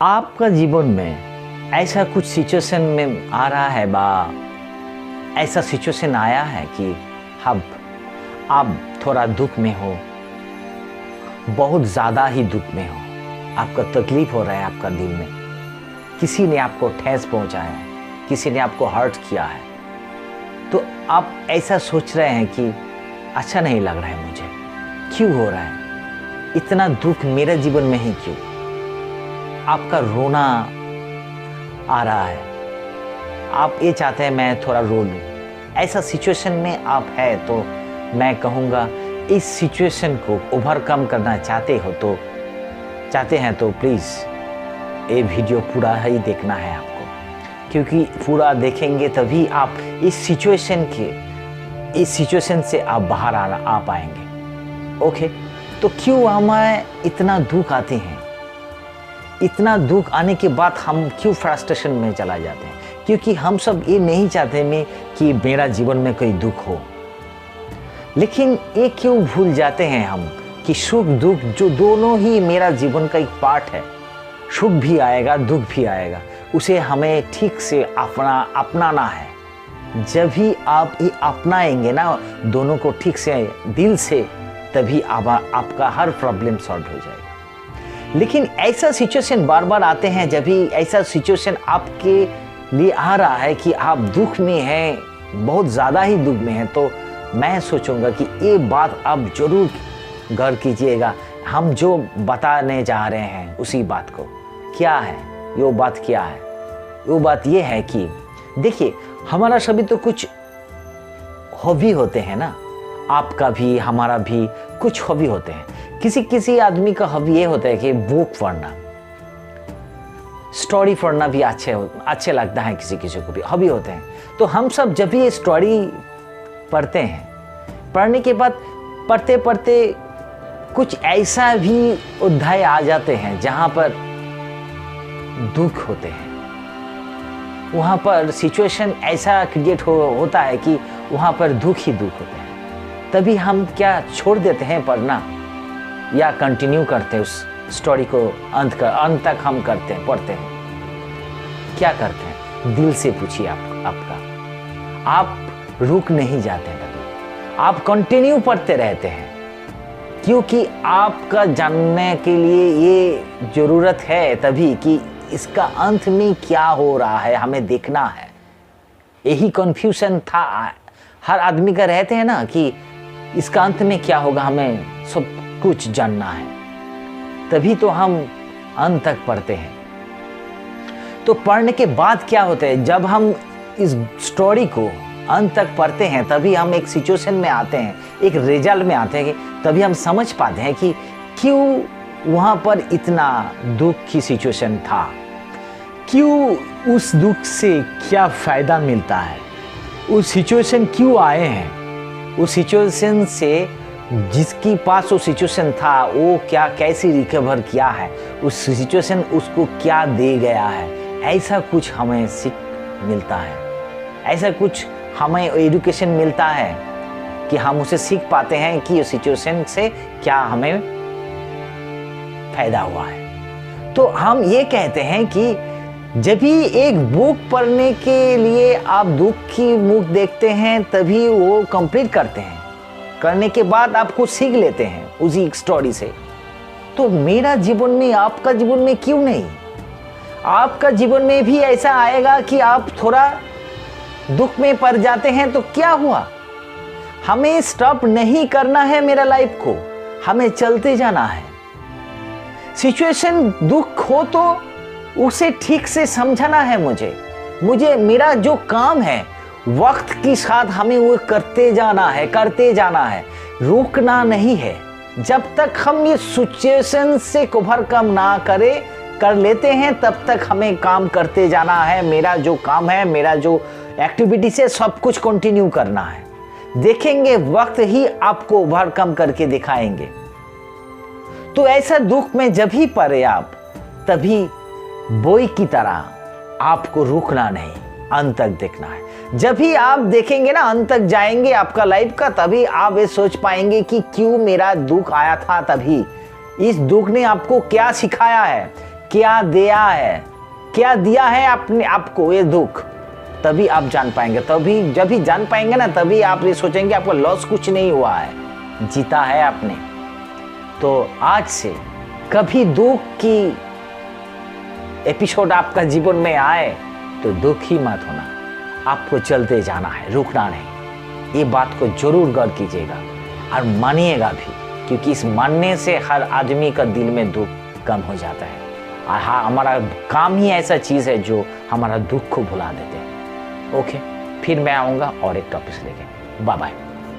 आपका जीवन में ऐसा कुछ सिचुएशन में आ रहा है ऐसा सिचुएशन आया है कि अब आप थोड़ा दुख में हो, बहुत ज़्यादा ही दुख में हो, आपका तकलीफ हो रहा है आपका दिल में, किसी ने आपको ठेस पहुंचाया है, किसी ने आपको हर्ट किया है, तो आप ऐसा सोच रहे हैं कि अच्छा नहीं लग रहा है मुझे, क्यों हो रहा है इतना दुख मेरे जीवन में ही, क्यों? आपका रोना आ रहा है, आप ये चाहते हैं मैं थोड़ा रो लूं। ऐसा सिचुएशन में आप है तो मैं कहूँगा इस सिचुएशन को ओवरकम करना चाहते हैं तो प्लीज़ ये वीडियो पूरा ही देखना है आपको, क्योंकि पूरा देखेंगे तभी आप इस सिचुएशन से आप बाहर आ पाएंगे। ओके, तो क्यों हमें इतना दुख आते हैं? इतना दुख आने के बाद हम क्यों फ्रस्ट्रेशन में चला जाते हैं? क्योंकि हम सब ये नहीं चाहते में कि मेरा जीवन में कोई दुख हो, लेकिन ये क्यों भूल जाते हैं हम कि सुख दुख जो दोनों ही मेरा जीवन का एक पार्ट है, सुख भी आएगा दुख भी आएगा, उसे हमें ठीक से अपनाना है। जब भी आप ये अपनाएंगे ना दोनों को ठीक से दिल से, तभी आपका हर प्रॉब्लम सॉल्व हो जाएगा। लेकिन ऐसा सिचुएशन बार बार आते हैं, जब भी ऐसा सिचुएशन आपके लिए आ रहा है कि आप दुख में हैं, बहुत ज़्यादा ही दुख में हैं, तो मैं सोचूंगा कि ये बात आप जरूर गौर कीजिएगा। हम जो बताने जा रहे हैं उसी बात को, क्या है वो बात? क्या है वो बात? ये है कि देखिए, हमारा सभी तो कुछ हॉबी होते हैं ना, आपका भी हमारा भी कुछ हॉबी होते हैं। किसी आदमी का हॉबी ये होता है कि बुक पढ़ना, स्टोरी पढ़ना भी अच्छे लगता है, किसी को भी हॉबी होते हैं। तो हम सब जब भी ये स्टोरी पढ़ते हैं, पढ़ने के बाद पढ़ते कुछ ऐसा भी अध्याय आ जाते हैं जहाँ पर दुख होते हैं, वहाँ पर सिचुएशन ऐसा क्रिएट होता है कि वहाँ पर दुख ही दुख होते हैं। तभी हम क्या छोड़ देते हैं पढ़ना या कंटिन्यू करते हैं उस स्टोरी को, अंत तक हम पढ़ते हैं। क्या करते हैं? दिल से पूछिए आप रुक नहीं जाते हैं, तभी आप कंटिन्यू पढ़ते रहते हैं, क्योंकि आपका जानने के लिए ये जरूरत है तभी कि इसका अंत में क्या हो रहा है, हमें देखना है। यही कंफ्यूजन था हर आदमी का, रहते हैं ना कि इसका अंत में क्या होगा, हमें सब कुछ जानना है, तभी तो हम अंत तक पढ़ते हैं। तो पढ़ने के बाद क्या होता है, जब हम इस स्टोरी को अंत तक पढ़ते हैं तभी हम एक सिचुएशन में आते हैं, एक रिजल्ट में आते हैं, तभी हम समझ पाते हैं कि क्यों वहाँ पर इतना दुख की सिचुएशन था, क्यों उस दुख से क्या फ़ायदा मिलता है, उस सिचुएशन क्यों आए हैं, उस सिचुएशन से जिसके पास वो सिचुएशन था वो क्या कैसे रिकवर किया है, उस सिचुएशन उसको क्या दे गया है। ऐसा कुछ हमें सीख मिलता है, ऐसा कुछ हमें एजुकेशन मिलता है कि हम उसे सीख पाते हैं कि उस सिचुएशन से क्या हमें फायदा हुआ है। तो हम ये कहते हैं कि जब भी एक बुक पढ़ने के लिए आप दुख की मुख देखते हैं तभी वो कंप्लीट करते हैं, करने के बाद आप कुछ सीख लेते हैं उसी स्टोरी से। तो मेरा जीवन में, आपका जीवन में क्यों नहीं? आपका जीवन में भी ऐसा आएगा कि आप थोड़ा दुख में पड़ जाते हैं, तो क्या हुआ? हमें स्टॉप नहीं करना है मेरा लाइफ को, हमें चलते जाना है। सिचुएशन दुख हो तो उसे ठीक से समझना है मुझे मेरा जो काम है वक्त के साथ हमें वो करते जाना है, रुकना नहीं है। जब तक हम ये सिचुएशन से ओवरकम ना कर लेते हैं तब तक हमें काम करते जाना है। मेरा जो काम है, मेरा जो एक्टिविटीज है, सब कुछ कंटिन्यू करना है। देखेंगे वक्त ही आपको ओवरकम करके दिखाएंगे। तो ऐसा दुख में जब ही पड़े आप, तभी बोई की तरह आपको रुकना नहीं, अंत तक देखना है। जब भी आप देखेंगे ना, अंत तक जाएंगे आपका लाइफ का, तभी आप ये सोच पाएंगे कि क्यों मेरा दुख आया था। तभी इस दुख ने आपको क्या सिखाया है, क्या दिया है, क्या दिया है अपने आपको ये दुख, तभी आप जान पाएंगे। तभी जब भी जान पाएंगे ना, तभी आप ये सोचेंगे आपका लॉस कुछ नहीं हुआ है, जीता है आपने। तो आज से कभी दुख की एपिसोड आपका जीवन में आए तो दुख ही मत होना, आपको चलते जाना है, रुकना नहीं। ये बात को जरूर गौर कीजिएगा और मानिएगा भी, क्योंकि इस मानने से हर आदमी का दिल में दुख कम हो जाता है। और हाँ, हमारा काम ही ऐसा चीज़ है जो हमारा दुख को भुला देते हैं। ओके, फिर मैं आऊँगा और एक टॉपिक लेके। Bye bye.